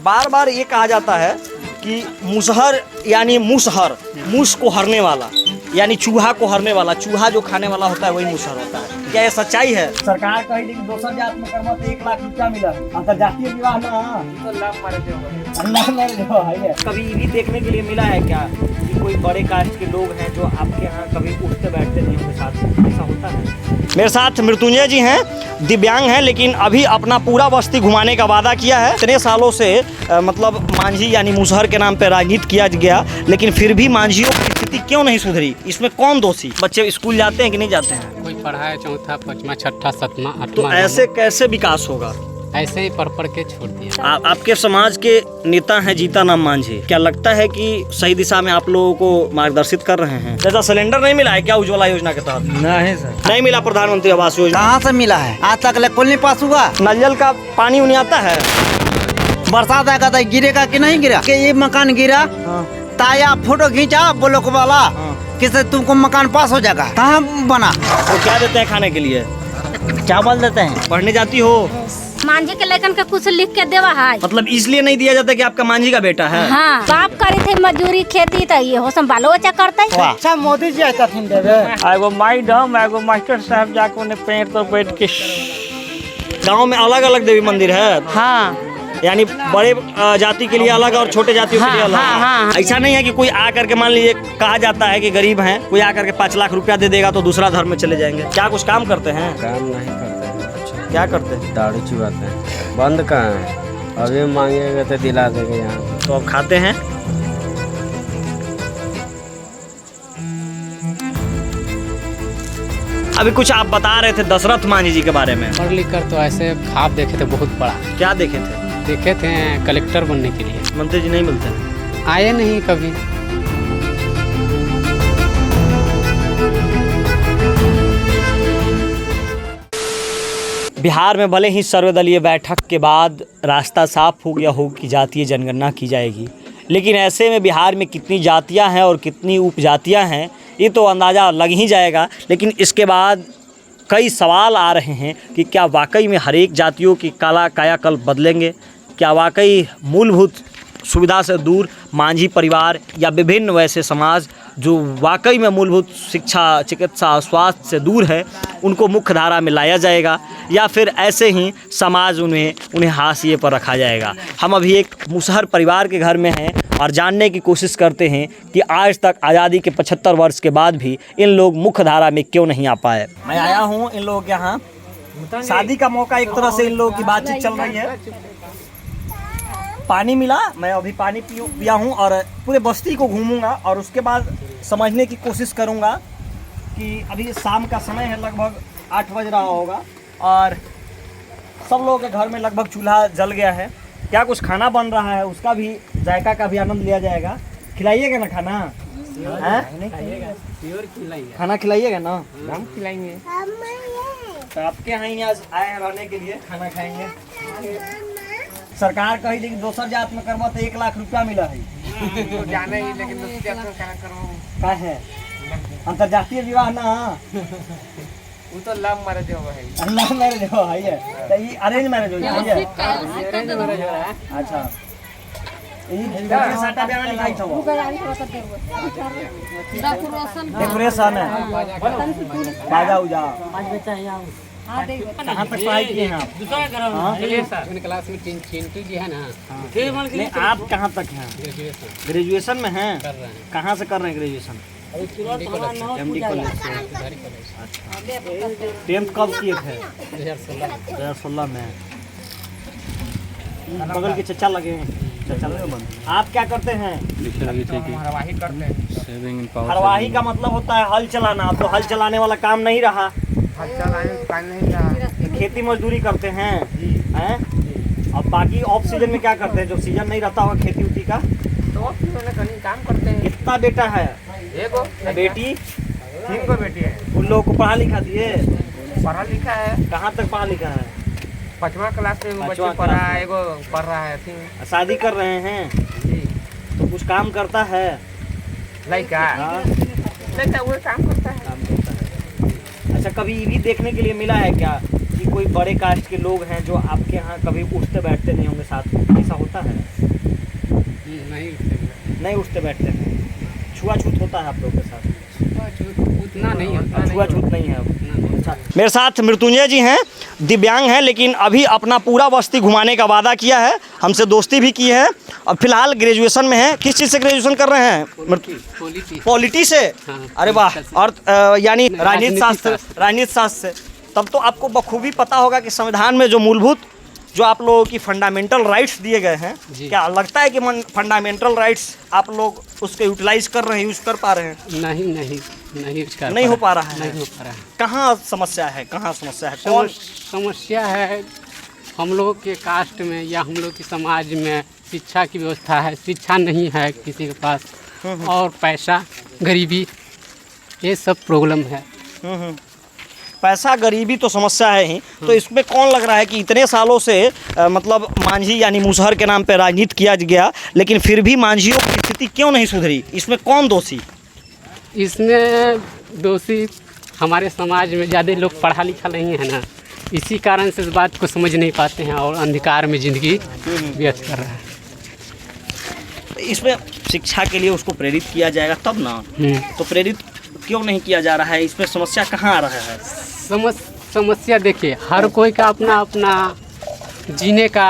बार बार ये कहा जाता है कि मुसहर यानी मुसहर, मूस को हरने वाला यानी चूहा को हरने वाला, चूहा जो खाने वाला होता है वही मुसहर होता है। क्या ये सच्चाई है? सरकार कही लेकिन दोसर जात में करवा तो 1 लाख रुपया मिला, अंतर्जातीय विवाह ना तो लाभ मारे है। कभी भी देखने के लिए मिला है क्या कि कोई बड़े कास्ट के लोग हैं जो आपके यहाँ कभी उठते बैठते नहीं उनके साथ, ऐसा होता है? मेरे साथ मृत्युंजय जी हैं, दिव्यांग हैं, लेकिन अभी अपना पूरा बस्ती घुमाने का वादा किया है। इतने सालों से मतलब मांझी यानी मुसहर के नाम पे राजनीति किया गया, लेकिन फिर भी मांझियों की स्थिति क्यों नहीं सुधरी? इसमें कौन दोषी? बच्चे स्कूल जाते हैं कि नहीं जाते हैं? कोई पढ़ा है 4था 5वां 6ठा 7वां 8वां। तो ऐसे कैसे विकास होगा? ऐसे ही पढ़ के छोड़ दिया। आपके समाज के नेता हैं जीताराम मांझी, क्या लगता है कि सही दिशा में आप लोगों को मार्गदर्शित कर रहे हैं? जैसा सिलेंडर नहीं मिला है क्या उज्ज्वला योजना के तहत? नहीं सर, नहीं मिला प्रधानमंत्री आवास योजना? कहाँ से मिला है? आज तक लेकुल नहीं पास हुआ। नल जल का पानी उन्हें आता है? बरसात आएगा तो गिरेगा कि नहीं गिरा? कि ये मकान गिरा ताया फोटो खींचा ब्लॉक वाला किसे तुमको मकान पास हो जाएगा? कहाँ बना? तो क्या देते हैं खाने के लिए? चावल देते हैं। पढ़ने जाती हो? मांझी के लेखन का कुछ लिख के देवा है। मतलब इसलिए नहीं दिया जाता कि आपका मांझी का बेटा है? हाँ, बाप करे थे मजदूरी खेती तो ये हो सम बालो बच्चा करता है। अच्छा मोदी जी आया था देवे। एगो मैडम एगो मास्टर साहब जाके उन्हें पेड़ पर बैठ के। गाँव में अलग अलग देवी मंदिर है? हाँ यानी बड़े जाति के लिए अलग और छोटे जातियों के लिए अलग? ऐसा नहीं है कि कोई आ करके मान लीजिए कहा जाता है कि गरीब हैं, कोई आ करके 5 लाख रुपया दे देगा तो दूसरा धर्म में चले जाएंगे? क्या कुछ काम करते हैं? काम नहीं करते हैं। अच्छा, क्या करते हैं? दारू चुराते हैं। बंद कहाँ है? अभी मांगेगा तो दिला देंगे यहाँ। तो अब खाते हैं? अभी कुछ आप बता रहे थे दशरथ मांझी जी के बारे में। पढ़ लिख कर तो ऐसे ख्वाब देखे थे बहुत बड़ा। क्या देखे थे? देखे थे कलेक्टर बनने के लिए। मंत्री जी नहीं मिलते? आए नहीं कभी। बिहार में भले ही सर्वदलीय बैठक के बाद रास्ता साफ हो गया हो कि जातीय जनगणना की जाएगी, लेकिन ऐसे में बिहार में कितनी जातियां हैं और कितनी उपजातियां हैं ये तो अंदाज़ा लग ही जाएगा। लेकिन इसके बाद कई सवाल आ रहे हैं कि क्या वाकई में हर एक जातियों की कायाकल्प बदलेंगे? क्या वाकई मूलभूत सुविधा से दूर मांझी परिवार या विभिन्न वैसे समाज जो वाकई में मूलभूत शिक्षा, चिकित्सा, स्वास्थ्य से दूर है उनको मुख्य धारा में लाया जाएगा, या फिर ऐसे ही समाज उन्हें हाशिए पर रखा जाएगा? हम अभी एक मुसहर परिवार के घर में हैं और जानने की कोशिश करते हैं कि आज तक आज़ादी के 75 वर्ष के बाद भी इन लोग मुख्य धारा में क्यों नहीं आ पाए। मैं आया हूँ इन लोगों के यहाँ, शादी का मौका एक तरह से इन लोगों की बातचीत चल रही है। पानी मिला, मैं अभी पानी पिया हूँ और पूरे बस्ती को घूमूंगा और उसके बाद समझने की कोशिश करूँगा कि अभी शाम का समय है, लगभग 8 बज रहा होगा और सब लोगों के घर में लगभग चूल्हा जल गया है। क्या कुछ खाना बन रहा है उसका भी जायका का भी आनंद लिया जाएगा। खिलाइएगा ना खाना? खाना खिलाइएगा ना? हम खिलाएंगे। तो आपके यहाँ ही आज आए हैं रहने के लिए, खाना खाएंगे। सरकार कही लेकिन दोसर जात में करवा तो 1 लाख रुपया मिला है। तो जाने ही लेकिन दूसरी जात में क्या करूँ? क्या है? अंतर्जातीय विवाह ना वो तो लव मैरिज हो है। लव मैरिज हो है, तो ये अरेंज मैरिज हो है। अच्छा, ये साटा ब्याह में लिखाई था वो डेकोरेशन है, बाजा उजा। कहाँ तक पढ़ाई किए हैं आप? क्लास में चिंटू जी है ना। नहीं, आप कहाँ तक हैं? ग्रेजुएशन में हैं? कहाँ से कर रहे हैं ग्रेजुएशन? MD कॉलेज से। अच्छा, 10th कब किए थे? 2016 में। बगल के चचा लगे हैं। आप क्या करते हैं? हरवाही करते हैं। हरवाही का मतलब होता है हल चलाना। अब तो हल चलाने वाला काम नहीं रहा, खेती मजदूरी करते हैं, हैं? अब बाकी ऑफ सीजन में क्या करते हैं जो सीजन नहीं रहता होगा खेती उती का? तो कहीं काम करते हैं। कितना बेटा है? एगो बेटी? 3 को बेटी है। उन लोगों को पढ़ा लिखा दिए? पढ़ा लिखा है। कहाँ तक पढ़ा लिखा है? 5वां क्लास में बच्चे 5वां पढ़ा क्लास है, एगो पढ़ रहा है। शादी कर रहे हैं जी। तो कुछ काम करता है? लड़का हाँ, लड़का वो काम करता है। काम करता है। अच्छा, कभी ये भी देखने के लिए मिला है क्या कि कोई बड़े कास्ट के लोग हैं जो आपके यहाँ कभी उठते बैठते नहीं होंगे साथ में, ऐसा होता है? नहीं उठते बैठते हैं, छुआछूत होता है आप लोग के साथ? उतना नहीं होता। छुआछूत नहीं है अब। अच्छा, मेरे साथ मृत्युंजय जी हैं, दिव्यांग हैं, लेकिन अभी अपना पूरा बस्ती घुमाने का वादा किया है, हमसे दोस्ती भी की है। अब फिलहाल ग्रेजुएशन में है। किस चीज़ से ग्रेजुएशन कर रहे हैं? पॉलिटी से? हाँ, अरे वाह। और यानी राजनीति शास्त्र से। तब तो आपको बखूबी पता होगा कि संविधान में जो मूलभूत जो आप लोगों की फंडामेंटल राइट्स दिए गए हैं, क्या लगता है कि फंडामेंटल राइट्स आप लोग उसके यूटिलाइज कर रहे हैं, यूज कर पा रहे हैं? नहीं हो पा रहा है। नहीं हो पा रहा है। कहाँ समस्या है? कौन समस्या है? हम लोग के कास्ट में या हम लोग के समाज में शिक्षा की व्यवस्था है, शिक्षा नहीं है किसी के पास, और पैसा, गरीबी, ये सब प्रॉब्लम है। पैसा, गरीबी तो समस्या है ही। तो इसमें कौन लग रहा है कि इतने सालों से मतलब मांझी यानी मुसहर के नाम पे राजनीति किया गया, लेकिन फिर भी मांझियों की स्थिति क्यों नहीं सुधरी? इसमें कौन दोषी? इसमें दोषी हमारे समाज में ज़्यादा लोग पढ़ा लिखा नहीं है ना, इसी कारण से इस बात को समझ नहीं पाते हैं और अंधकार में ज़िंदगी व्यस्त कर रहा है। इसमें शिक्षा के लिए उसको प्रेरित किया जाएगा तब ना, तो प्रेरित क्यों नहीं किया जा रहा है? इसमें समस्या कहाँ आ रहा है? समस्या देखिए, हर कोई का अपना अपना जीने का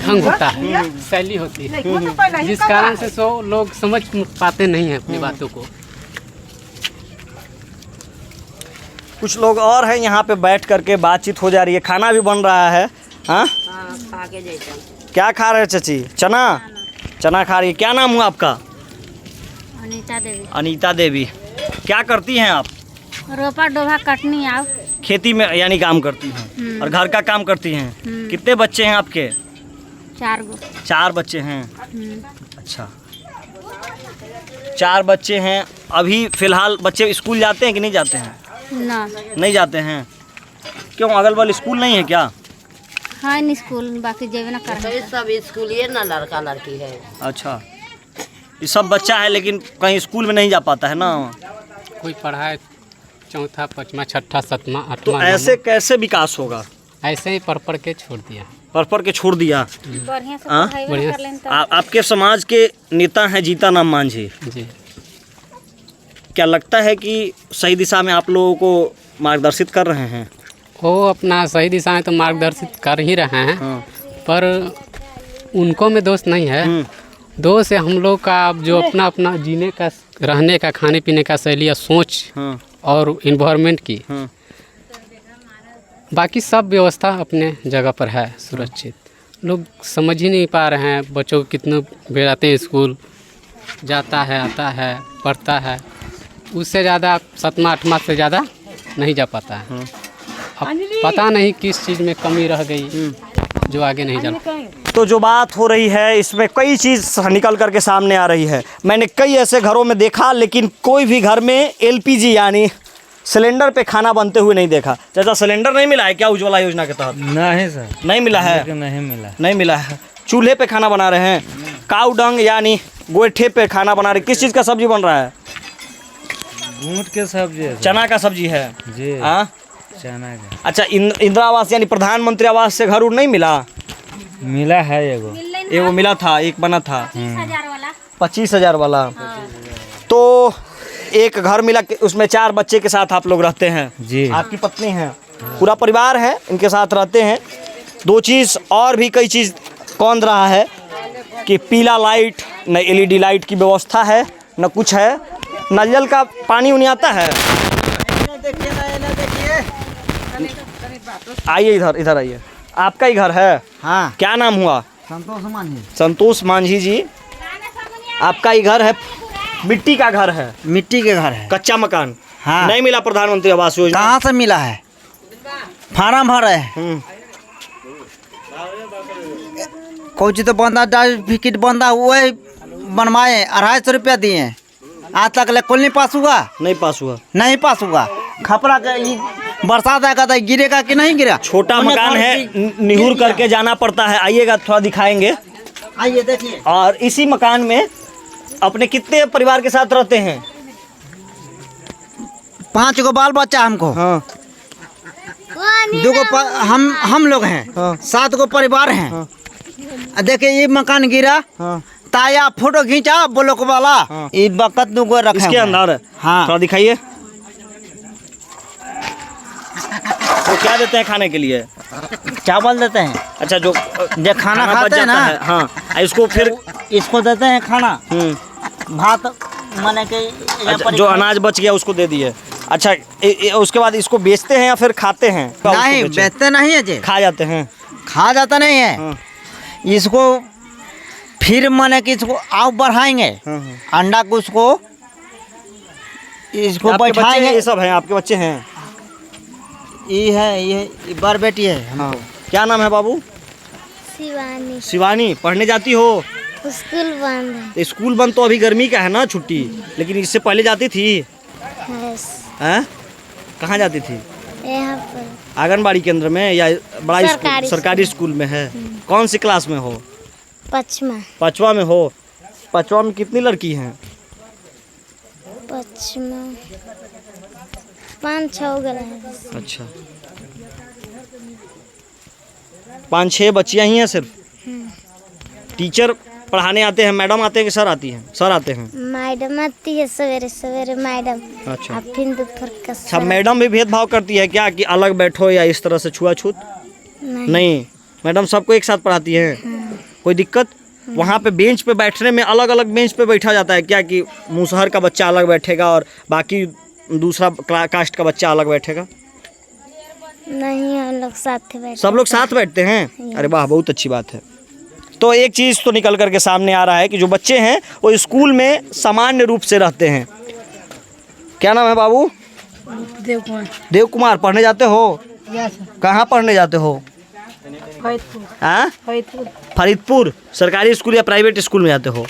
ढंग होता है, शैली होती है, जिस कारण से सो लोग समझ पाते नहीं हैं अपनी बातों को। कुछ लोग और हैं यहाँ पे बैठ करके बातचीत हो जा रही है। खाना भी बन रहा है। हाँ, क्या खा रहे हैं चाची? चना खा रही है। क्या नाम हुआ आपका? अनीता देवी। क्या करती हैं आप? रोपा डोभा कटनी आओ। खेती में यानी काम करती हैं और घर का काम करती हैं। कितने बच्चे हैं आपके? 4 बच्चे हैं। अच्छा, 4 बच्चे हैं। अभी फिलहाल बच्चे स्कूल जाते हैं कि नहीं जाते हैं? ना, नहीं जाते हैं। क्यों, अगल बगल स्कूल नहीं है क्या? हाँ, इन स्कूल बाकी जेबे ना कर सब स्कूल ये ना लड़का लड़की है। अच्छा, ये सब बच्चा है लेकिन कहीं स्कूल में नहीं जा पाता है ना। कोई पढ़ा है 4, 5, 6, 7, 8। तो ऐसे कैसे विकास होगा? ऐसे ही पढ़ के छोड़ दिया। पढ़ के छोड़ दिया। बढ़िया से हाँ? पढ़ाई कर लें तो। आपके समाज के नेता हैं जीताराम मांझी जी। क्या लगता है कि सही दिशा में आप लोगों को मार्गदर्शित कर रहे हैं? वो अपना सही दिशा में तो मार्गदर्शित कर ही रहे हैं। हाँ। पर उनको में दोष नहीं है, दोष है हम लोग का जो अपना अपना जीने का, रहने का, खाने पीने का शैली या सोच और इन्वायरमेंट की। बाकी सब व्यवस्था अपने जगह पर है सुरक्षित। लोग समझ ही नहीं पा रहे हैं। बच्चों को कितने भेजाते हैं स्कूल, जाता है, आता है, पढ़ता है, उससे ज़्यादा 7वां 8वां से ज़्यादा नहीं जा पाता है। अब पता नहीं किस चीज़ में कमी रह गई जो आगे नहीं जा। तो जो बात हो रही है इसमें कई चीज़ निकल करके सामने आ रही है। मैंने कई ऐसे घरों में देखा, लेकिन कोई भी घर में LPG यानी सिलेंडर पे खाना बनते हुए नहीं देखा। चाचा, सिलेंडर नहीं मिला है क्या उज्ज्वला योजना के तहत? नहीं सर, नहीं मिला है। नहीं मिला है। चूल्हे पे खाना बना रहे हैं, काऊ डंग यानी गोईठे पे खाना बना रहे। किस चीज़ का सब्जी बन रहा है? ऊँट के सब्जी है। चना का सब्जी है जी। हाँ, चना का। अच्छा, इंदिरा आवास यानी प्रधानमंत्री आवास से घर नहीं मिला? मिला है एगो मिला था, एक बना था 25,000 वाला। तो एक घर मिला, उसमें 4 बच्चे के साथ आप लोग रहते हैं जी। आपकी पत्नी है, पूरा परिवार है, इनके साथ रहते हैं। 2 चीज़ और भी कई चीज़ कौन रहा है कि पीला लाइट, न LED लाइट की व्यवस्था है, न कुछ है, न जल का पानी उन्हें आता है। आइए इधर आइए। आपका ही घर है? हाँ। क्या नाम हुआ? संतोष मांझी जी। आपका ही घर है? मिट्टी का घर है? मिट्टी के घर है, कच्चा मकान। हाँ। नहीं मिला प्रधानमंत्री आवास योजना? कहाँ से मिला है? फार्म भर है। कुछ तो बंदा सर्टिफिकेट बंदा वही बनवाए, 250 रुपया दिए, आज तक ले कुल नहीं पास हुआ। नहीं पास हुआ। नहीं पास हुआ। खपरा का बरसात आएगा तो गिरेगा कि नहीं गिरा? छोटा मकान है, निहुर करके जाना पड़ता है। आइएगा, थोड़ा दिखाएंगे। आइए देखिए। और इसी मकान में अपने कितने परिवार के साथ रहते हैं? 5 गो बाल बच्चा हमको। हाँ। 2 गो हम लोग हैं। 7 गो परिवार हैं। देखिए ये मकान गिरा, ताया फोटो खींचा ब्लॉक वाला ये बकत को रखे इसके अंदर है। हाँ। थोड़ा दिखाइए। तो क्या देते हैं खाने के लिए? चावल देते हैं। अच्छा, जो खाना बच खाते हैं जाता ना है, हाँ, इसको फिर इसको देते हैं खाना भात माने के अच्छा, जो अनाज बच गया उसको दे दिए। अच्छा, उसके बाद इसको बेचते हैं या फिर खाते हैं? नहीं बेचते नहीं है जी, खा जाते हैं। खा जाता नहीं है। हाँ। इसको फिर माने कि इसको आव बढ़ाएंगे अंडा को इसको आपके बच्चे बैठाएंगे। ये सब हैं आपके बच्चे हैं? ये बार बेटी है। हाँ। क्या नाम है बाबू? शिवानी। शिवानी। पढ़ने जाती हो? स्कूल बंद तो स्कूल बंद तो अभी गर्मी का है ना, छुट्टी, लेकिन इससे पहले जाती थी? है हैं? कहाँ जाती थी? यहाँ पर आंगनबाड़ी केंद्र में या बड़ा सरकारी सरकारी स्कूल में है? कौन सी क्लास में हो? 5वां। 5वां में हो? 5वां में कितनी लड़की हैं? 5वां 5-6 गला है। अच्छा, 5-6 बच्चियां ही हैं सिर्फ? टीचर पढ़ाने आते हैं? मैडम आते हैं कि सर आती हैं? सर आते हैं। मैडम आती है सवेरे सवेरे मैडम। अच्छा, फिर दोपहर का अच्छा, मैडम भी भेदभाव करती है क्या कि अलग बैठो या इस तरह से छुआछूत? नहीं, मैडम सबको एक साथ पढ़ाती हैं। कोई दिक्कत? वहाँ पे बेंच पे बैठने में अलग अलग बेंच पे बैठा जाता है क्या कि मुसहर का बच्चा अलग बैठेगा और बाकी दूसरा कास्ट का बच्चा अलग बैठेगा? नहीं, हम लोग साथ बैठे। सब लोग साथ बैठते हैं? अरे वाह, बहुत अच्छी बात है। तो एक चीज़ तो निकल करके सामने आ रहा है कि जो बच्चे हैं वो स्कूल में सामान्य रूप से रहते हैं। क्या नाम है बाबू? देव कुमार। देव कुमार। पढ़ने जाते हो? कहाँ पढ़ने जाते हो? हाँ? फरीदपुर। सरकारी स्कूल या प्राइवेट स्कूल में जाते हो?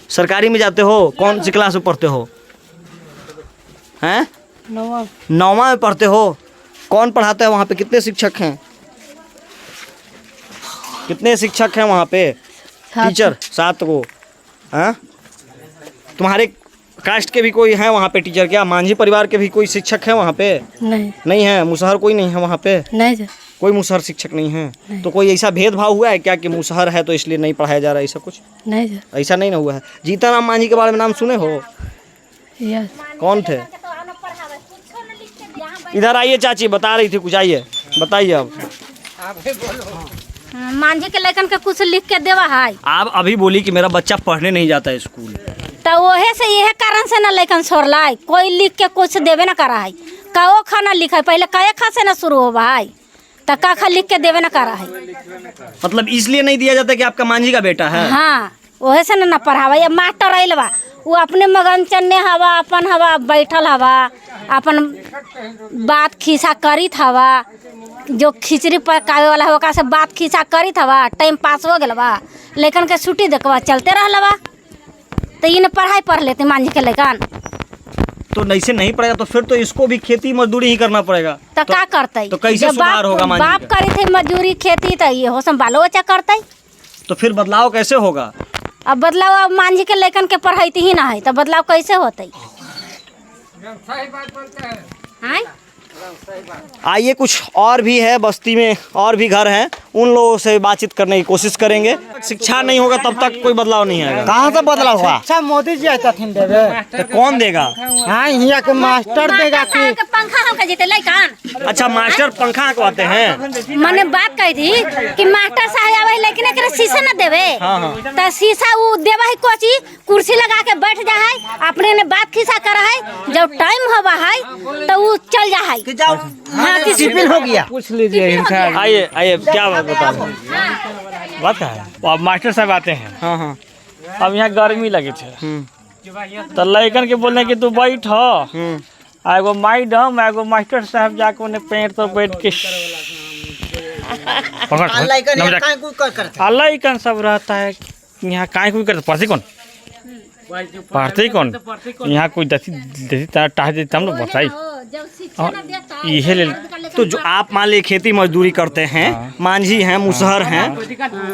सरकारी में जाते हो। कौन सी क्लास में पढ़ते हो? हैं? 9वां में पढ़ते हो। कौन पढ़ाता है वहाँ पे? कितने शिक्षक हैं? कितने शिक्षक हैं वहाँ पे? टीचर 7 को। हाँ? तुम्हारे कास्ट के भी कोई हैं वहाँ पे टीचर? क्या मांझी परिवार के भी कोई शिक्षक हैं वहाँ पे? नहीं है। मुसहर कोई नहीं है वहाँ पे? नहीं, कोई मुसहर शिक्षक नहीं है। तो कोई ऐसा भेदभाव हुआ है क्या कि मुसहर है तो इसलिए नहीं पढ़ाया जा रहा है? ऐसा कुछ नहीं, ऐसा नहीं ना हुआ है। जीतन मांझी के बारे में नाम सुने हो? यस। कौन थे? इधर आइए चाची, बता रही थी कुछ, आइए बताइए। अब मांझी के लेखन के कुछ लिख के देवा है। आप अभी बोली कि मेरा बच्चा पढ़ने नहीं जाता है स्कूल, तो वहे से यह कारण से न लेखन छोड़ला है। कोई लिख के कुछ देवे न करा है। का खाना लिखा है पहले काया खा से न शुरू हो भाई, तो का खा लिख के देवे न करा है। मतलब इसलिए नहीं दिया जाता कि आपका मांझी का बेटा है? हाँ, वहे से न पढ़ावा। ये मास्टर आइल बा, वो अपने मगन चन्ने हवा, अपन हवा बैठल हवा, अपन बात खिस्सा करीत हवा। जो खिचड़ी पकावे वाला है से बात खिस्सा करीत हवा। टाइम पास हो गया बा, लेकिन के छुट्टी देखवा चलते रहल बा। तो ये पढ़ाई पढ़ लेते मांझी के लेकिन। तो ऐसे नहीं पड़ेगा तो फिर तो इसको भी खेती मजदूरी ही करना पड़ेगा। तो क्या करते? तो कैसे सुधार होगा मांझी बाप का? करी थे मजदूरी खेती, तो ये हो सम बालो बच्चा करते। तो फिर बदलाव कैसे होगा? अब बदलाव अब मांझी के लेकिन के पढ़ाई ही ना है, तो बदलाव कैसे होते? आइए, कुछ और भी है बस्ती में, और भी घर हैं, उन लोगों से बातचीत करने की कोशिश करेंगे। शिक्षा नहीं होगा तब तक कोई बदलाव नहीं आएगा। कहाँ से बदलाव हुआ? अच्छा, मोदी जी आते थे देवे। तो कौन देगा? हाँ, यहाँ के मास्टर देगा कि पंखा हम के जीते लेकिन। अच्छा, मास्टर पंखा हकवाते हैं। मैंने बात कही थी कि मास्टर साहब आवे लेकिन एकरा शीशा न देवे। तो शीशा वो देवा है कोची, कुर्सी लगा के बैठ जा है, अपने ने बात खिस्सा करा है। जब टाइम होवा है तो वो चल जा है। हाँ, टिफिन हो गया। पूछ लीजिए इनसे। आइए आइए, क्या बात बता रहे हैं? बात क्या है? अब मास्टर साहब आते हैं। हाँ हाँ। अब यहाँ गर्मी लगे थे तो लड़कन के बोलने कि तू बैठ। एगो मैडम एगो मास्टर साहब जाके उन्हें पेड़ तो बैठ के लड़कन सब रहता है यहाँ। काहे कोई करता? पढ़ते कौन? पढ़ते कौन? यहाँ कोई दसी तब लोग बताई। यही ले। तो जो आप मान लीजिए खेती मजदूरी करते हैं, मांझी हैं, मुसहर हैं,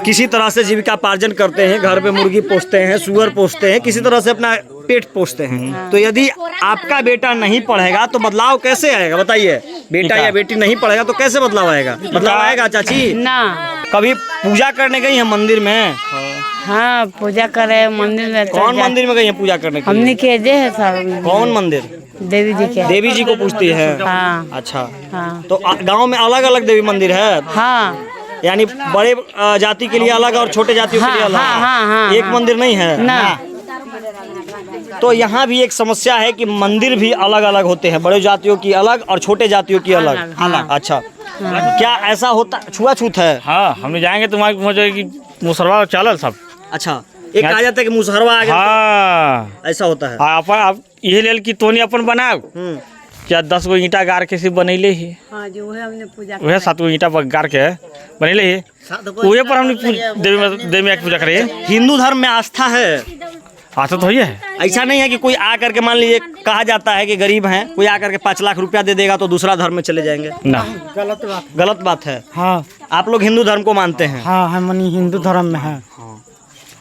किसी तरह से जीविकापार्जन करते हैं, घर पे मुर्गी पोसते हैं, सुअर पोसते हैं, किसी तरह से अपना पेट पोसते हैं। तो यदि आपका बेटा नहीं पढ़ेगा तो बदलाव कैसे आएगा? बताइए। बेटा या बेटी नहीं पढ़ेगा तो कैसे बदलाव आएगा? बदलाव आएगा चाची? ना कभी पूजा करने गई हैं मंदिर में? हाँ पूजा करे मंदिर में। कौन मंदिर में गई हैं पूजा करने के लिए? हमने के जे है सब। कौन मंदिर? देवी जी के। देवी जी को पूछती है? हाँ। अच्छा। हाँ। तो गांव में अलग अलग देवी मंदिर है? हाँ। यानी बड़े जाति के लिए अलग और छोटे जातियों के लिए अलग? हाँ, एक मंदिर नहीं है ना। तो यहाँ भी एक समस्या है कि मंदिर भी अलग अलग होते हैं, बड़े जातियों की अलग और छोटे जातियों की अलग। अच्छा, क्या ऐसा होता? छुआछूत है? हाँ, हमने जाएंगे तुम्हारे पहुँचे कि मुसलमान चालल सब। अच्छा, एक कहा जाता है कि मुसहरवा आ गया। हाँ, ऐसा होता है। अपन आप ये लेल कि तोनी अपन बनाओ क्या 10 गो ईंटा गाड़ के सिर्फ बनैले ही। हाँ जो है हमने पूजा। वह 7 गो ईंटा पर गाड़ के बनैले ही, वही पर हमने देवी मैया की पूजा करे। हिंदू धर्म में आस्था है? आस्था तो है। ऐसा नहीं है कि कोई आ करके, मान लीजिए कहा जाता है कि गरीब हैं, कोई आ करके 5 लाख रुपया दे देगा तो दूसरा धर्म में चले जाएंगे। ना, गलत बात है। हाँ आप लोग हिंदू धर्म को मानते हैं? हाँ हम हिंदू धर्म में है।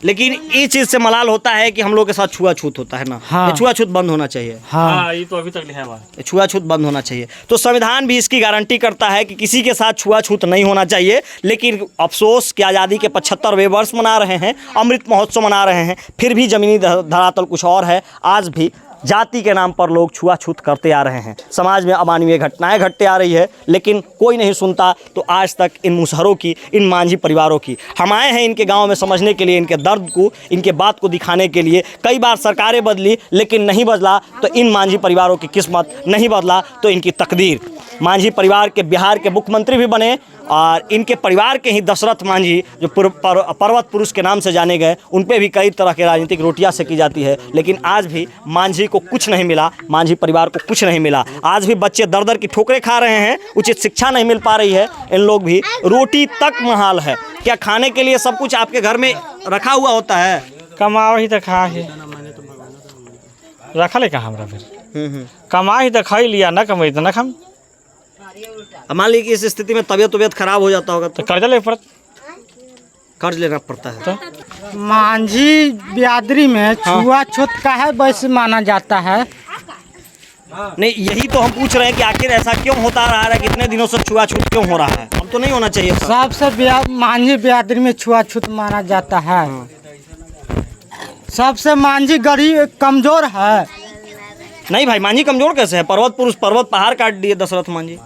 लेकिन इस चीज से मलाल होता है कि हम लोग के साथ छुआछूत होता है ना। हाँ। ये छुआछूत बंद होना चाहिए। हाँ ये तो अभी तक है बात। छुआछूत बंद होना चाहिए। तो संविधान भी इसकी गारंटी करता है कि किसी के साथ छुआछूत नहीं होना चाहिए। लेकिन अफसोस कि आज़ादी के 75वें वर्ष मना रहे हैं, अमृत महोत्सव मना रहे हैं, फिर भी ज़मीनी धरातल कुछ और है। आज भी जाति के नाम पर लोग छुआछूत करते आ रहे हैं। समाज में अमानवीय घटनाएं घटते आ रही है, लेकिन कोई नहीं सुनता। तो आज तक इन मुसहरों की, इन मांझी परिवारों की, हम आए हैं इनके गांव में समझने के लिए, इनके दर्द को, इनके बात को दिखाने के लिए। कई बार सरकारें बदली लेकिन नहीं बदला तो इन मांझी परिवारों की किस्मत, नहीं बदला तो इनकी तकदीर। मांझी परिवार के बिहार के मुख्यमंत्री भी बने और इनके परिवार के ही दशरथ मांझी, जो पर्वत पुरुष के नाम से जाने गए, उन पे भी कई तरह के राजनीतिक रोटियां सेकी जाती है। लेकिन आज भी मांझी को कुछ नहीं मिला, मांझी परिवार को कुछ नहीं मिला। आज भी बच्चे दर दर की ठोकरें खा रहे हैं, उचित शिक्षा नहीं मिल पा रही है। इन लोग भी रोटी तक महाल है। क्या खाने के लिए सब कुछ आपके घर में रखा हुआ होता है? कमाओ ही तो खा है, रखा ले कहाँ हमरा फिर। कमा ही तो खा ही लिया, ना कमाई तो ना खाम। मान लीजिए कि इस स्थिति में तबीयत खराब हो जाता होगा तो कर्जा ले पड़त, कर्ज लेना पड़ता है। मांझी बिरादरी में छुआछूत का है वैसे माना जाता है। नहीं, यही तो हम पूछ रहे हैं कि आखिर ऐसा क्यों होता रहा है, कितने दिनों से छुआछूत क्यों हो रहा है? अब तो नहीं होना चाहिए था। सबसे मांझी बिरादरी में छुआछूत माना जाता है। सबसे मांझी गरीब कमजोर है। नहीं भाई, मांझी कमजोर कैसे है? पर्वत पुरुष, पर्वत पहाड़ काट दिए दशरथ मांझी,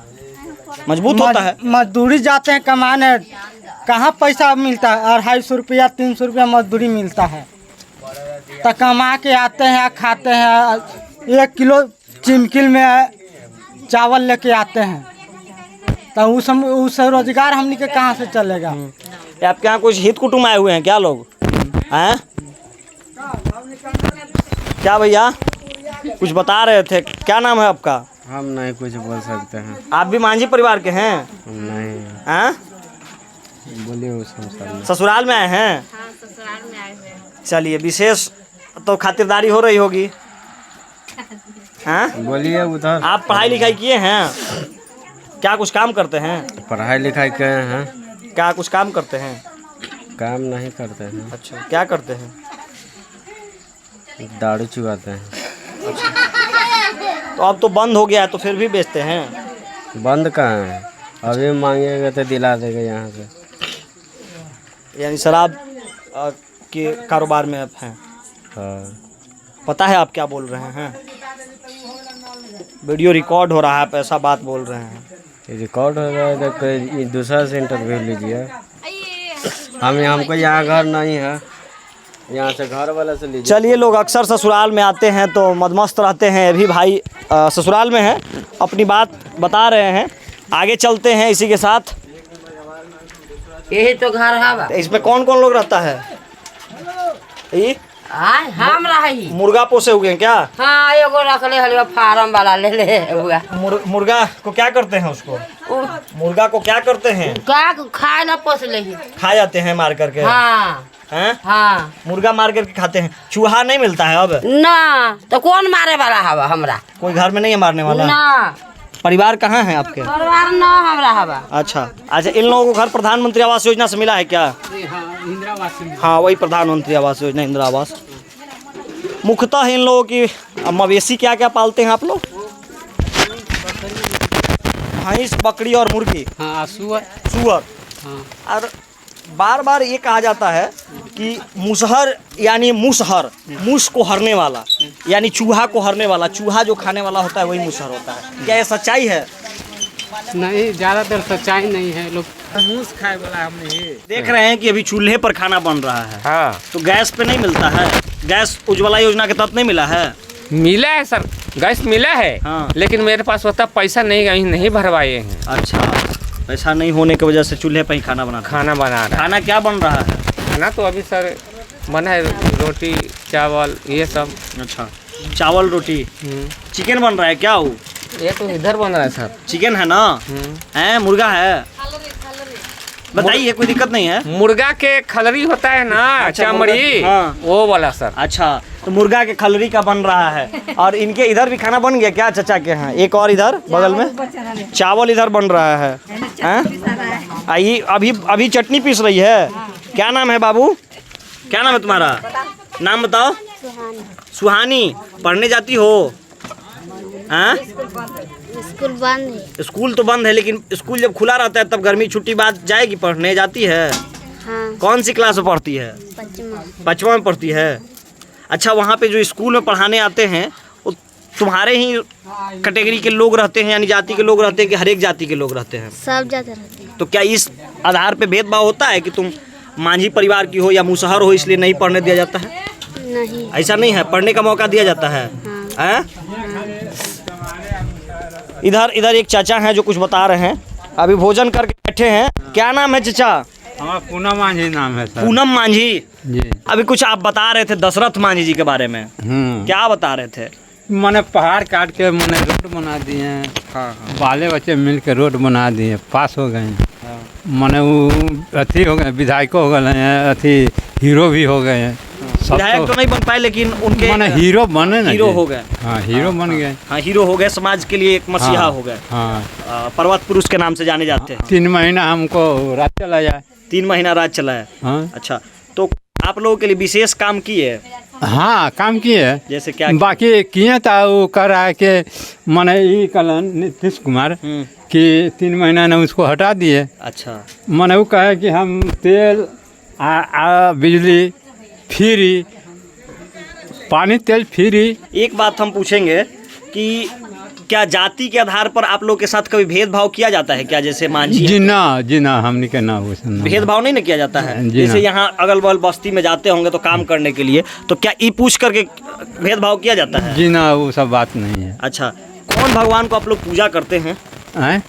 मजबूत होता है। मजदूरी जाते हैं कमाने, कहाँ पैसा मिलता है? 250 रुपया 300 रुपया मजदूरी मिलता है। तो कमा के आते हैं, खाते हैं। 1 किलो चिमकिल में चावल लेके आते हैं। तो उस रोजगार हमने के कहाँ से चलेगा? आपके यहाँ कुछ हित कुटुंब आए हुए हैं क्या लोग हैं? क्या भैया कुछ बता रहे थे, क्या नाम है आपका? हम नहीं कुछ बोल सकते हैं। आप भी मांझी परिवार के हैं? नहीं। हैं? बोलिए उस अनुसार। ससुराल में आए हैं? हाँ ससुराल में आए हैं। चलिए, विशेष तो खातिरदारी हो रही होगी। हैं? बोलिए उधर। आप पढ़ाई लिखाई किए हैं? क्या कुछ काम करते हैं? पढ़ाई लिखाई किए हैं। क्या कुछ काम करते हैं? काम नहीं करते हैं। अच्छा, क्या करते हैं? दारू चुराते हैं। तो अब तो बंद हो गया है, तो फिर भी बेचते हैं? बंद कहाँ है, अभी मांगेगा तो दिला देगा यहाँ से। यानी शराब के कारोबार में आप हैं? हाँ। पता है आप क्या बोल रहे हैं? वीडियो रिकॉर्ड हो रहा है, आप ऐसा बात बोल रहे हैं। रिकॉर्ड हो रहा है तो कोई दूसरा से इंटरव्यू लीजिए। हमको यहाँ घर नहीं है, यहाँ से घर वाला से लीजिए। चलिए, लोग अक्सर ससुराल में आते हैं तो मदमस्त रहते हैं। अभी भाई ससुराल में हैं, अपनी बात बता रहे हैं। आगे चलते हैं इसी के साथ। यही तो घर है। इसमें कौन कौन लोग रहता है? ये हम रही मुर्गा पोसे हुए हैं क्या? हाँ, एगो रख ले हलिया फार्म वाला ले ले हुआ। मुर्गा को क्या करते हैं? उसको मुर्गा को क्या करते हैं? का खाए ला पोस ले खा जाते हैं मार करके? हाँ हैं? हाँ, मुर्गा मार करके खाते हैं। चूहा नहीं मिलता है अब? ना तो कौन मारे वाला हवा? हमरा कोई घर में नहीं है मारने वाला? ना। परिवार कहाँ है आपके? परिवार ना हमरा हवा। अच्छा, इन लोगों को घर प्रधानमंत्री आवास योजना से मिला है क्या? हाँ, वही प्रधानमंत्री आवास योजना, इंदिरा आवास। मुख्यतः इन लोगों की मवेशी क्या क्या पालते हैं आप लोग? भैंस, बकरी और मुर्गी। हाँ, सुअर। सुअर। हाँ। और बार बार ये कहा जाता है कि मुसहर यानी मुसहर, मूस को हरने वाला, यानी चूहा को हरने वाला, चूहा जो खाने वाला होता है वही मुसहर होता है। क्या ये सच्चाई है? नहीं, ज़्यादातर सच्चाई नहीं है। लोग मूस खाए वाला हमने ये देख रहे हैं कि अभी चूल्हे पर खाना बन रहा है, हाँ तो गैस पे नहीं मिलता है। गैस उज्ज्वला योजना के तहत नहीं मिला है। मिला है सर, गैस मिला है हाँ। लेकिन मेरे पास होता पैसा नहीं भरवाए हैं। अच्छा, पैसा नहीं होने की वजह से चूल्हे पर ही खाना बना खाना बना रहा है। खाना क्या बन रहा है? खाना तो अभी सर बना है, रोटी चावल ये सब। अच्छा, चावल रोटी, चिकन बन रहा है क्या? वो ये तो इधर बन रहा है सर। चिकन है ना? है, मुर्गा है? बताइए, कोई दिक्कत नहीं है। मुर्गा के खलरी होता है ना, अच्छा, चमड़ी, हाँ। वो वाला सर। अच्छा, तो मुर्गा के खलरी का बन रहा है। और इनके इधर भी खाना बन गया क्या चचा के यहाँ? एक और इधर बगल में चावल इधर बन रहा है। हैं? आइए, अभी चटनी पीस रही है। क्या नाम है बाबू? क्या नाम है तुम्हारा? नाम बताओ। सुहानी। पढ़ने जाती हो? हाँ? स्कूल बंद है। स्कूल तो बंद है, लेकिन स्कूल जब खुला रहता है तब गर्मी छुट्टी बाद जाएगी पढ़ने, जाती है? हाँ। कौन सी क्लास में पढ़ती है? 5वां में पढ़ती है। अच्छा, वहाँ पे जो स्कूल में पढ़ाने आते हैं वो तुम्हारे ही कैटेगरी के लोग रहते हैं, यानी जाति के लोग रहते हैं कि हर एक जाति के लोग रहते हैं? सब जाते रहते हैं। तो क्या इस आधार पे भेदभाव होता है कि तुम मांझी परिवार की हो या मुसहर हो इसलिए नहीं पढ़ने दिया जाता है? नहीं, ऐसा नहीं है, पढ़ने का मौका दिया जाता है। हैं? इधर एक चाचा हैं जो कुछ बता रहे हैं। अभी भोजन करके बैठे हैं। क्या नाम है चाचा? हमारा पूनम मांझी नाम है सर। पूनम मांझी जी। अभी कुछ आप बता रहे थे दशरथ मांझी जी के बारे में। क्या बता रहे थे? मैंने पहाड़ काट के मैंने रोड बना दिए हैं। हाँ। बाले बच्चे मिल के रोड बना दिए, पास हो गए। मैंने वो अथी हो गए, विधायक हो गए हैं, अथी हीरो भी हो गए हैं। विधायक तो नहीं बन पाए, लेकिन उनके मैंने हीरो बने ना। हीरो हो गए। हाँ, हीरो बन गए। हाँ, हीरो हो गए, समाज के लिए एक मसीहा हो गए। हाँ, पर्वत पुरुष के नाम से जाने जाते हैं। 3 महीना हमको राज चला जाए। 3 महीना राज चला है। हाँ। अच्छा, तो आप लोगों के लिए विशेष काम किए? हाँ, काम किए। जैसे क्या? बाकी किए था, वो कर रहा है कि मैंने ये कल नीतीश कुमार कि 3 महीना ने उसको हटा दिए। अच्छा, मैंने वो कहा कि हम तेल बिजली फ्री, पानी तेल फ्री। एक बात हम पूछेंगे कि क्या जाति के आधार पर आप लोग के साथ कभी भेदभाव किया जाता है क्या? जैसे मांझी जी ना, हमने के ना वो सुनना। भेदभाव नहीं ना किया जाता है? जी जैसे यहाँ अगल बगल बस्ती में जाते होंगे तो काम करने के लिए, तो क्या ई पूछ करके भेदभाव किया जाता है? जी ना, वो सब बात नहीं है। अच्छा, कौन भगवान को आप लोग पूजा करते हैं?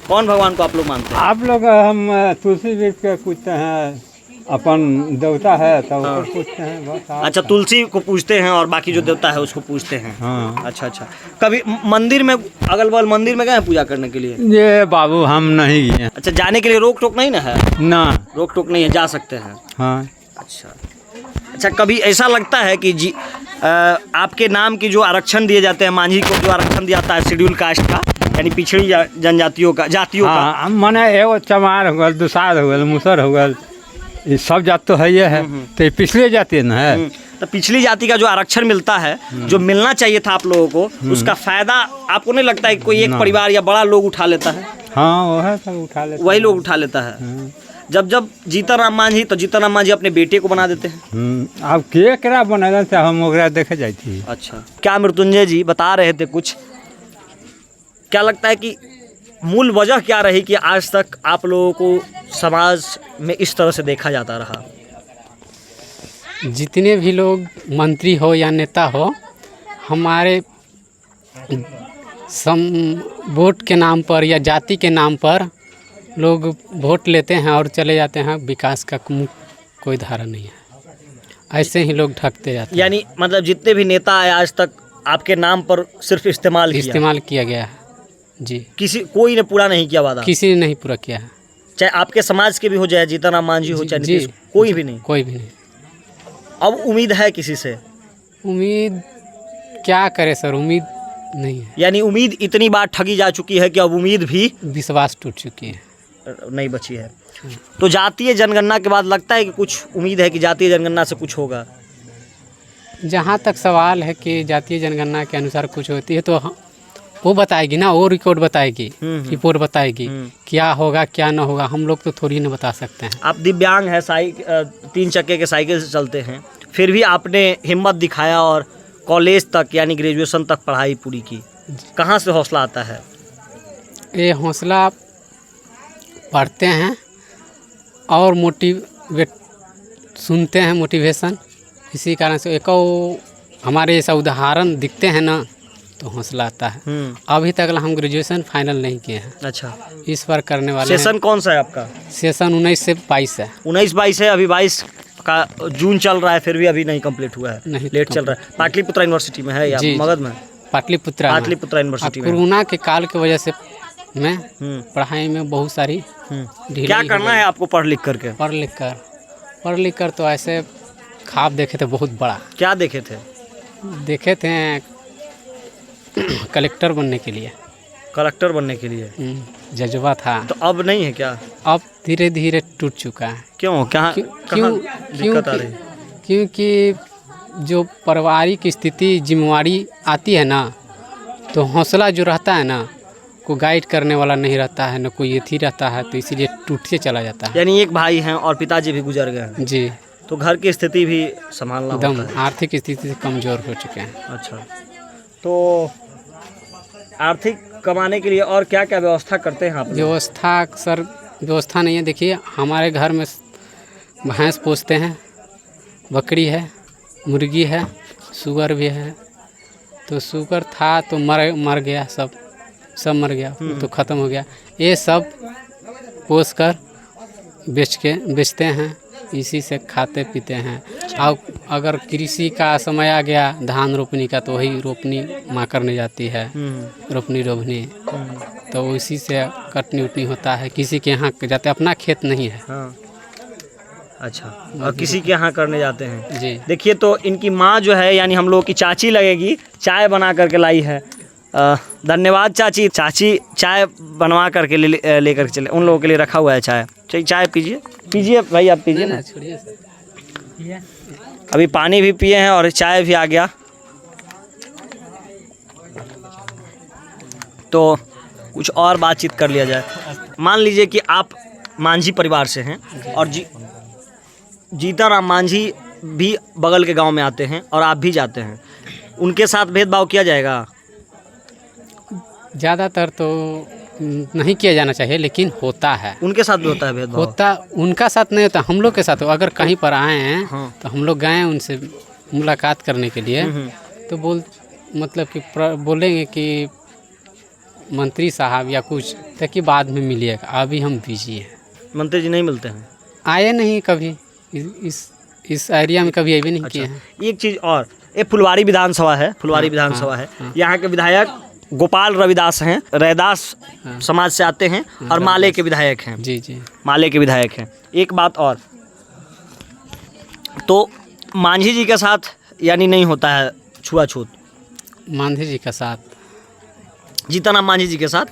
कौन भगवान को आप लोग मानते हैं? आप लोग हम तुलसी वृक्ष के पूछते हैं, अपन देवता है तो उसको पूछते हैं बस। अच्छा, तुलसी को पूछते हैं और बाकी जो देवता है उसको पूछते हैं। हाँ। अच्छा, कभी मंदिर में, अगल बगल मंदिर में गए हैं पूजा करने के लिए? ये बाबू हम नहीं गए। अच्छा, जाने के लिए रोक टोक नहीं ना है? ना, रोक टोक नहीं है, जा सकते हैं। हाँ। अच्छा, कभी ऐसा लगता है कि जी आपके नाम की जो आरक्षण दिए जाते हैं, मांझी को जो आरक्षण दिया जाता है शेड्यूल कास्ट का, यानी पिछड़ी जनजातियों का, जातियों का, मैंने एगो चमार हो गल, दुसाध हो गल, मुसर हो गल, ये सब जात तो है ये है। तो ये पिछले जाति ना है। तो पिछली जाति का जो आरक्षण मिलता है, जो मिलना चाहिए था आप लोगों को, उसका फायदा आपको नहीं लगता है कि कोई एक परिवार या बड़ा लोग उठा लेता है? हाँ, वो है, सब उठा लेता है। वही लोग उठा लेता है। जब जीतनराम मांझी, तो जीतनराम मांझी अपने बेटे को बना देते हैं। अब केकरा बना से हम ओकरा देखे जाए थी। अच्छा, क्या मृत्युंजय जी बता रहे थे कुछ? क्या लगता है कि मूल वजह क्या रही कि आज तक आप लोगों को समाज में इस तरह से देखा जाता रहा? जितने भी लोग मंत्री हो या नेता हो, हमारे वोट के नाम पर या जाति के नाम पर लोग वोट लेते हैं और चले जाते हैं। विकास का कोई धारा नहीं है, ऐसे ही लोग ठगते जाते हैं। यानी मतलब जितने भी नेता आए आज तक आपके नाम पर सिर्फ इस्तेमाल किया गया है जी। कोई ने पूरा नहीं किया वादा? किसी ने नहीं पूरा किया है, चाहे आपके समाज के भी हो, चाहे जीतनराम मांझी हो, चाहे नीतीश, कोई भी नहीं? कोई भी नहीं। अब उम्मीद है किसी से? उम्मीद क्या करे सर, उम्मीद नहीं है। यानी उम्मीद इतनी बार ठगी जा चुकी है कि अब उम्मीद भी, विश्वास टूट चुकी है, नहीं बची है। तो जातीय जनगणना के बाद लगता है कि कुछ उम्मीद है कि जातीय जनगणना से कुछ होगा? जहाँ तक सवाल है कि जातीय जनगणना के अनुसार कुछ होती है, तो वो बताएगी ना, वो रिकॉर्ड बताएगी, रिपोर्ट बताएगी क्या होगा क्या ना होगा। हम लोग तो थोड़ी ना बता सकते हैं। आप दिव्यांग हैं, 3 चक्के के साइकिल से चलते हैं, फिर भी आपने हिम्मत दिखाया और कॉलेज तक यानी ग्रेजुएशन तक पढ़ाई पूरी की। कहाँ से हौसला आता है? ये हौसला पढ़ते हैं और मोटिवेट सुनते हैं, मोटिवेशन। इसी कारण से एक हमारे ऐसा उदाहरण दिखते हैं ना तो हौसला आता है। अभी तक हम ग्रेजुएशन फाइनल नहीं किए हैं। अच्छा, इस बार करने वाले सेशन कौन सा है आपका? सेशन 19 से 22 है। 19-22 है, अभी 22 का जून चल रहा है, फिर भी अभी नहीं कंप्लीट हुआ है, नहीं लेट चल रहा है। पाटलिपुत्र यूनिवर्सिटी में है या जी, मगध में? पाटलिपुत्र यूनिवर्सिटी में। कोरोना के काल की वजह से मैं पढ़ाई में बहुत सारी क्या करना है आपको पढ़ लिख करके? पढ़ लिख कर तो ऐसे ख्वाब देखे थे बहुत बड़ा। क्या देखे थे? देखे थे कलेक्टर बनने के लिए। कलेक्टर बनने के लिए जज्बा था। तो अब नहीं है क्या? अब धीरे धीरे टूट चुका है। क्यों? कहाँ दिक्कत आ रही है? क्योंकि जो पारिवारिक स्थिति जिम्मेवारी आती है ना तो हौसला जो रहता है ना, को गाइड करने वाला नहीं रहता है, ना कोई एथी रहता है, तो इसीलिए टूट के चला जाता है। यानी एक भाई हैं और पिताजी भी गुजर गए हैं। जी, तो घर की स्थिति भी संभालना एकदम होता है। आर्थिक स्थिति से कमज़ोर हो चुके हैं। अच्छा, तो आर्थिक कमाने के लिए और क्या क्या व्यवस्था करते हैं आप? व्यवस्था नहीं है। देखिए हमारे घर में भैंस पोसते हैं, बकरी है, मुर्गी है, सुगर भी है। तो सुगर था तो मर गया, सब मर गया, तो ख़त्म हो गया। ये सब पोस कर बेचते हैं, इसी से खाते पीते हैं। अब अगर कृषि का समय आ गया धान रोपनी का तो वही रोपनी माँ करने जाती है, रोपनी तो इसी से कटनी उटनी होता है। किसी के यहाँ जाते, अपना खेत नहीं है। हाँ। अच्छा, और किसी के यहाँ करने जाते हैं। जी, देखिए तो इनकी माँ जो है यानी हम लोग की चाची लगेगी, चाय बना करके लाई है। धन्यवाद चाची। चाची चाय बनवा करके लेकर चले, उन लोगों के लिए रखा हुआ है चाय। चाय पीजिए भाई, आप पीजिए ना। अभी पानी भी पिए हैं और चाय भी आ गया। तो कुछ और बातचीत कर लिया जाए। मान लीजिए कि आप मांझी परिवार से हैं और जीताराम मांझी भी बगल के गांव में आते हैं और आप भी जाते हैं, उनके साथ भेदभाव किया जाएगा? ज़्यादातर तो नहीं किया जाना चाहिए, लेकिन होता है। उनके साथ भी होता है भेदभाव? होता, उनका साथ नहीं होता, हम लोग के साथ हो। अगर कहीं पर आए हैं तो हम लोग गए उनसे मुलाकात करने के लिए, तो मतलब कि बोलेंगे कि मंत्री साहब या कुछ ताकि बाद में मिलिएगा, अभी हम बिजी हैं। मंत्री जी नहीं मिलते हैं? आए नहीं कभी, इस एरिया में कभी भी नहीं किए हैं। एक चीज़ और, ये फुलवारी विधानसभा है, विधानसभा है। यहाँ के विधायक गोपाल रविदास हैं, रैदास समाज से आते हैं और माले के विधायक हैं। जी, माले के विधायक हैं। एक बात और, तो मांझी जी के साथ यानी नहीं होता है छुआछूत? मांझी जी के साथ, जीताराम मांझी जी के साथ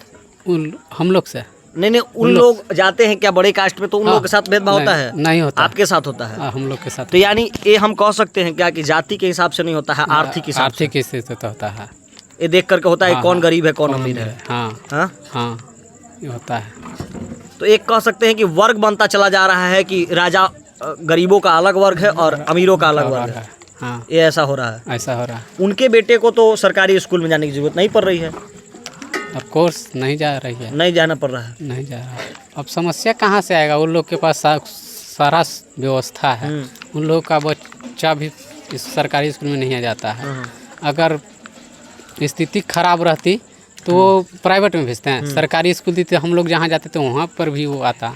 हम लोग से नहीं, उन लोग जाते हैं क्या बड़े कास्ट में, तो उन लोगों के साथ भेदभाव होता है? नहीं होता। आपके साथ होता है? हम लोग के साथ। तो यानी ये हम कह सकते हैं क्या कि जाति के हिसाब से नहीं होता है, आर्थिक हिसाब से? आर्थिक स्थिति तो होता है, ये देख करके होता है कौन गरीब है कौन अमीर है। हाँ, ये होता है। तो एक कह सकते हैं कि वर्ग बनता चला जा रहा है कि राजा गरीबों का अलग वर्ग है और अमीरों का अलग वर्ग है। हाँ, ये ऐसा हो रहा है। ऐसा हो रहा है। उनके बेटे को तो सरकारी स्कूल में जाने की जरूरत नहीं पड़ रही है। ऑफ कोर्स नहीं जा रही है, नहीं जाना पड़ रहा है, नहीं जा रहा है। अब समस्या कहाँ से आएगा? उन लोग के पास सारा व्यवस्था है। उन लोगों का बच्चा भी इस सरकारी स्कूल में नहीं आ जाता है। अगर स्थिति खराब रहती तो वो प्राइवेट में भेजते हैं। सरकारी स्कूल थी तो हम लोग जहाँ जाते थे वहाँ पर भी वो आता।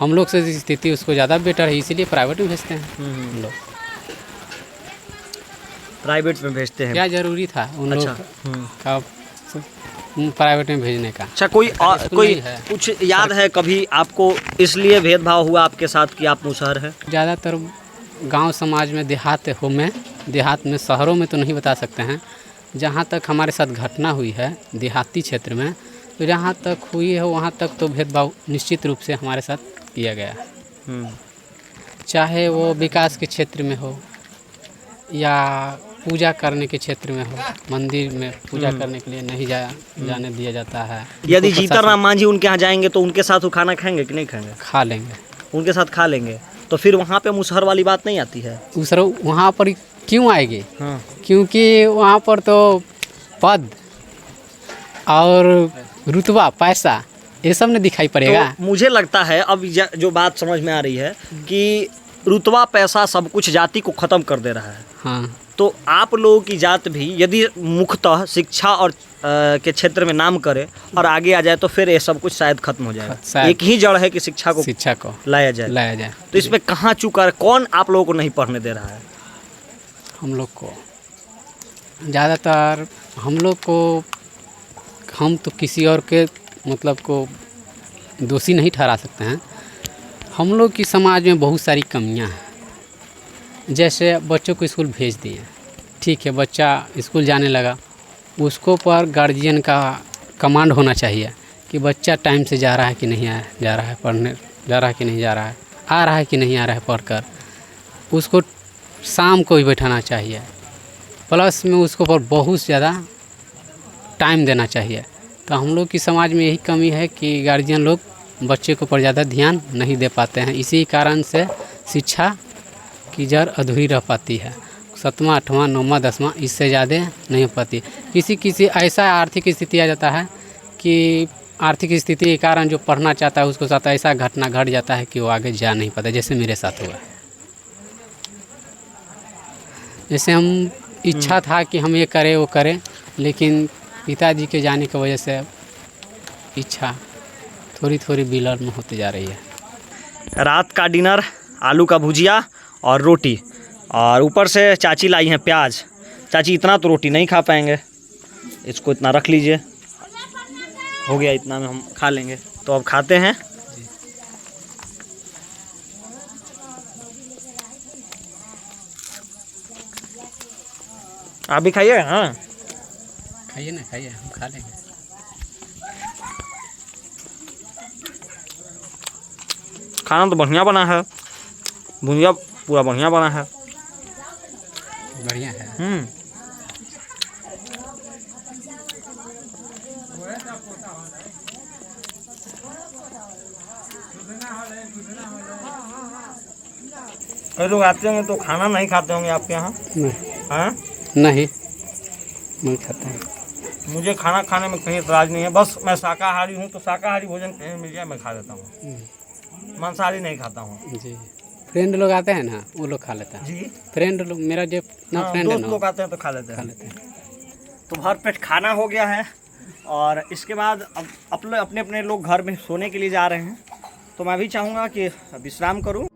हम लोग से स्थिति उसको ज़्यादा बेटर है, इसीलिए प्राइवेट में भेजते हैं। हम लोग प्राइवेट में भेजते हैं। क्या जरूरी था उन लोग का प्राइवेट में भेजने का? अच्छा, कोई कुछ याद है कभी आपको इसलिए भेदभाव हुआ आपके साथ कि आप मुसहर हैं? ज़्यादातर गांव समाज में, देहात में, शहरों में तो नहीं बता सकते हैं। जहाँ तक हमारे साथ घटना हुई है देहाती क्षेत्र में, तो जहाँ तक हुई है वहाँ तक तो भेदभाव निश्चित रूप से हमारे साथ किया गया है। चाहे वो विकास के क्षेत्र में हो या पूजा करने के क्षेत्र में हो, मंदिर में पूजा करने के लिए नहीं जाने दिया जाता है। यदि उनको जीतन राम मांझी उनके यहाँ जाएंगे तो उनके साथ वो खाना खाएंगे कि नहीं खाएंगे? खा लेंगे। उनके साथ खा लेंगे तो फिर वहाँ पे मुसहर वाली बात नहीं आती है? दूसरा वहाँ पर क्यों आएगी? हाँ। क्योंकि वहाँ पर तो पद और रुतबा पैसा ये सब नहीं दिखाई पड़ेगा। तो मुझे लगता है अब जो बात समझ में आ रही है कि रुतबा पैसा सब कुछ जाति को ख़त्म कर दे रहा है। हाँ। तो आप लोगों की जात भी यदि मुख्यतः शिक्षा और के क्षेत्र में नाम करे और आगे आ जाए तो फिर ये सब कुछ शायद खत्म हो जाएगा। एक ही जड़ है कि शिक्षा को लाया जाए। तो इसमें कहाँ चूका, कौन आप लोगों को नहीं पढ़ने दे रहा है? हम लोग को ज़्यादातर हम तो किसी और के मतलब को दोषी नहीं ठहरा सकते हैं। हम लोग की समाज में बहुत सारी कमियां हैं। जैसे बच्चों को स्कूल भेज दिए, ठीक है, बच्चा स्कूल जाने लगा, उसको पर गार्जियन का कमांड होना चाहिए कि बच्चा टाइम से जा रहा है कि नहीं जा रहा है, पढ़ने जा रहा है कि नहीं जा रहा है, आ रहा है कि नहीं आ रहा है पढ़कर। उसको शाम को ही बैठाना चाहिए, प्लस में उसको पर बहुत ज़्यादा टाइम देना चाहिए। तो हम लोग की समाज में यही कमी है कि गार्जियन लोग बच्चे को पर ज़्यादा ध्यान नहीं दे पाते हैं। इसी कारण से शिक्षा की जड़ अधूरी रह पाती है। 7वां 8वां 9वां 10वां इससे ज़्यादा नहीं हो पाती। किसी ऐसा आर्थिक स्थिति आ जाता है कि आर्थिक स्थिति के कारण जो पढ़ना चाहता है उसको साथ ऐसा घटना घट जाता है कि वो आगे जा नहीं पाता, जैसे मेरे साथ हुआ। जैसे हम इच्छा था कि हम ये करें वो करें, लेकिन पिताजी के जाने की वजह से इच्छा थोड़ी विलर्न होती जा रही है। रात का डिनर आलू का भुजिया और रोटी, और ऊपर से चाची लाई हैं प्याज। चाची इतना तो रोटी नहीं खा पाएंगे, इसको इतना रख लीजिए, हो गया, इतना में हम खा लेंगे। तो अब खाते हैं। आप भी खाइए। हाँ खाइए ना, खाइए, हम खा लेंगे। खाना तो बढ़िया बना है, भुजिया पूरा बढ़िया बना है, बढ़िया है। कई लोग आते होंगे तो खाना नहीं खाते होंगे आपके यहाँ? हाँ? नहीं खाता है। मुझे खाना खाने में कहीं इतराज़ नहीं है, बस मैं शाकाहारी हूँ तो शाकाहारी भोजन कहीं मिल जाए मैं खा लेता हूँ, मांसाहारी नहीं खाता हूँ। जी, फ्रेंड लोग आते हैं ना, वो लोग खा लेते हैं। जी, फ्रेंड लोग, मेरा जो ना फ्रेंड है ना, लोग आते हैं तो खा लेते हैं। तो भर पेट खाना हो गया है और इसके बाद अब अपने अपने लोग घर में सोने के लिए जा रहे हैं। तो मैं भी चाहूँगा कि विश्राम करूँ।